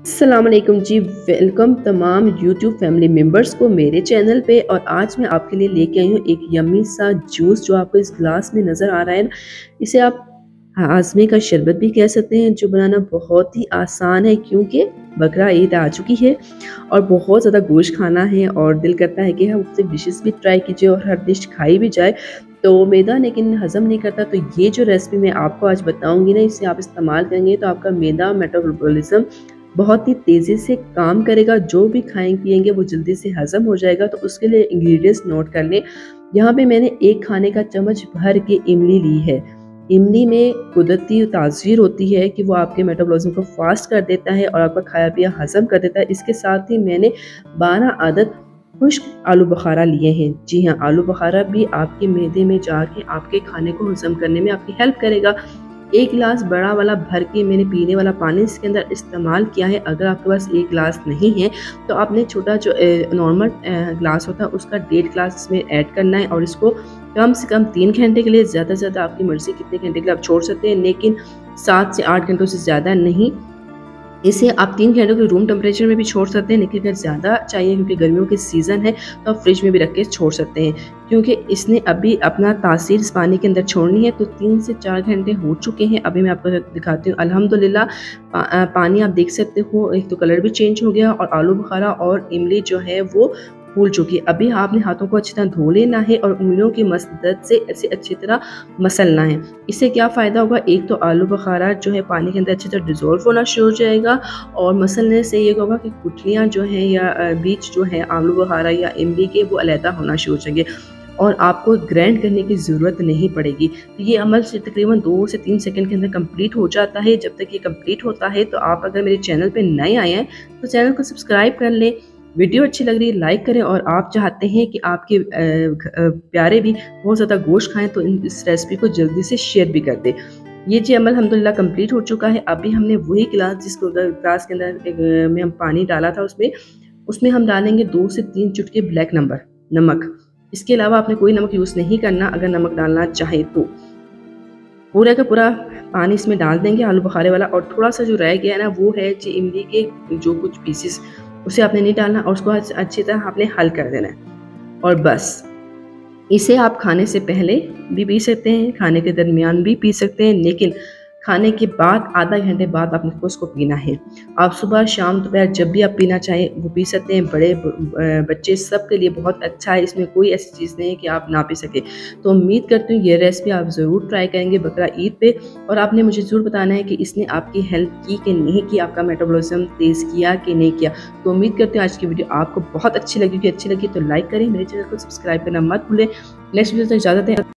अस्सलाम वालेकुम जी। वेलकम तमाम यूट्यूब फैमिली मेम्बर्स को मेरे चैनल पे। और आज मैं आपके लिए लेके आई हूँ एक यम्मी सा जूस जो आपको इस ग्लास में नज़र आ रहा है ना। इसे आप आज़मी का शरबत भी कह सकते हैं, जो बनाना बहुत ही आसान है क्योंकि बकरा ईद आ चुकी है और बहुत ज़्यादा गोश्त खाना है और दिल करता है कि हम मुख्तलिफ डिशेस भी ट्राई कीजिए और हर डिश खाई भी जाए। तो मैदा लेकिन हज़म नहीं करता, तो ये जो रेसिपी मैं आपको आज बताऊंगी ना, इसे आप इस्तेमाल करेंगे तो आपका मैदा मेटाबॉलिज्म बहुत ही तेज़ी से काम करेगा। जो भी खाएं पिएंगे वो जल्दी से हज़म हो जाएगा। तो उसके लिए इंग्रेडिएंट्स नोट कर लें। यहाँ पे मैंने एक खाने का चम्मच भर के इमली ली है। इमली में कुदरती तासीर होती है कि वो आपके मेटाबॉलिज्म को फास्ट कर देता है और आपका खाया पिया हज़म कर देता है। इसके साथ ही मैंने 12 अदद खुश्क आलू बुखारा लिए हैं। जी हाँ, आलू बुखारा भी आपके मैदे में जाके आपके खाने को हज़म करने में आपकी हेल्प करेगा। एक गिलास बड़ा वाला भर के मैंने पीने वाला पानी इसके अंदर इस्तेमाल किया है। अगर आपके पास एक गिलास नहीं है तो आपने छोटा जो नॉर्मल ग्लास होता है उसका 1.5 गिलास इसमें ऐड करना है और इसको कम से कम 3 घंटे के लिए, ज़्यादा से ज़्यादा आपकी मर्ज़ी कितने घंटे के लिए आप छोड़ सकते हैं, लेकिन 7 से 8 घंटों से ज़्यादा नहीं। इसे आप 3 घंटों के रूम टेम्परेचर में भी छोड़ सकते हैं, लेकिन अगर ज़्यादा चाहिए क्योंकि गर्मियों के सीज़न है तो आप फ्रिज में भी रख के छोड़ सकते हैं, क्योंकि इसने अभी अपना तासीर इस पानी के अंदर छोड़नी है। तो 3 से 4 घंटे हो चुके हैं। अभी मैं आपको दिखाती हूँ। अल्हम्दुलिल्लाह पानी आप देख सकते हो, एक तो कलर भी चेंज हो गया और आलू बुखारा और इमली जो है वो फूल चुकी है। अभी आपने हाथों को अच्छी तरह धो लेना है और उंगलियों की मदद से ऐसे अच्छी तरह मसलना है। इससे क्या फ़ायदा होगा, एक तो आलू बुखारा जो है पानी के अंदर अच्छी तरह डिज़ोल्व होना शुरू हो जाएगा और मसलने से ये होगा कि गुठलियाँ जो हैं या बीज जो है आलू बुखारा या इमली के वो अलहदा होना शुरू हो जाएंगे और आपको ग्राइंड करने की ज़रूरत नहीं पड़ेगी। तो ये अमल से तकरीबन 2 से 3 सेकंड के अंदर कंप्लीट हो जाता है। जब तक ये कंप्लीट होता है तो आप अगर मेरे चैनल पे नए आए हैं तो चैनल को सब्सक्राइब कर लें। वीडियो अच्छी लग रही है लाइक करें और आप चाहते हैं कि आपके प्यारे भी बहुत ज़्यादा गोश्त खाएं तो इस रेसिपी को जल्दी से शेयर भी कर दें। ये जी अमल अल्हम्दुलिल्लाह कंप्लीट हो चुका है। अभी हमने वही गिलास जिसको ग्लास के अंदर में हम पानी डाला था उसमें हम डालेंगे 2 से 3 चुटकी ब्लैक नमक। इसके अलावा आपने कोई नमक यूज़ नहीं करना अगर नमक डालना चाहे तो। पूरा का पूरा पानी इसमें डाल देंगे आलू बुखारे वाला, और थोड़ा सा जो रह गया है ना वो है जी इमली के जो कुछ पीसेस, उसे आपने नहीं डालना और उसको अच्छी तरह आपने हल कर देना है। और बस इसे आप खाने से पहले भी पी सकते हैं, खाने के दरमियान भी पी सकते हैं, लेकिन खाने के बाद आधा घंटे बाद आपको उसको पीना है। आप सुबह शाम दोपहर जब भी आप पीना चाहें वो पी सकते हैं। बड़े बच्चे सब के लिए बहुत अच्छा है, इसमें कोई ऐसी चीज़ नहीं है कि आप ना पी सके। तो उम्मीद करती हूँ ये रेसिपी आप ज़रूर ट्राई करेंगे बकरा ईद पे, और आपने मुझे ज़रूर बताना है कि इसने आपकी हेल्प की कि नहीं की, आपका मेटाबॉलिज्म तेज़ किया कि नहीं किया। तो उम्मीद करती हूँ आज की वीडियो आपको बहुत अच्छी लगी। तो लाइक करें, मेरे चैनल को सब्सक्राइब करना मत भूलें। नेक्स्ट वीडियो तक इजाज़त है।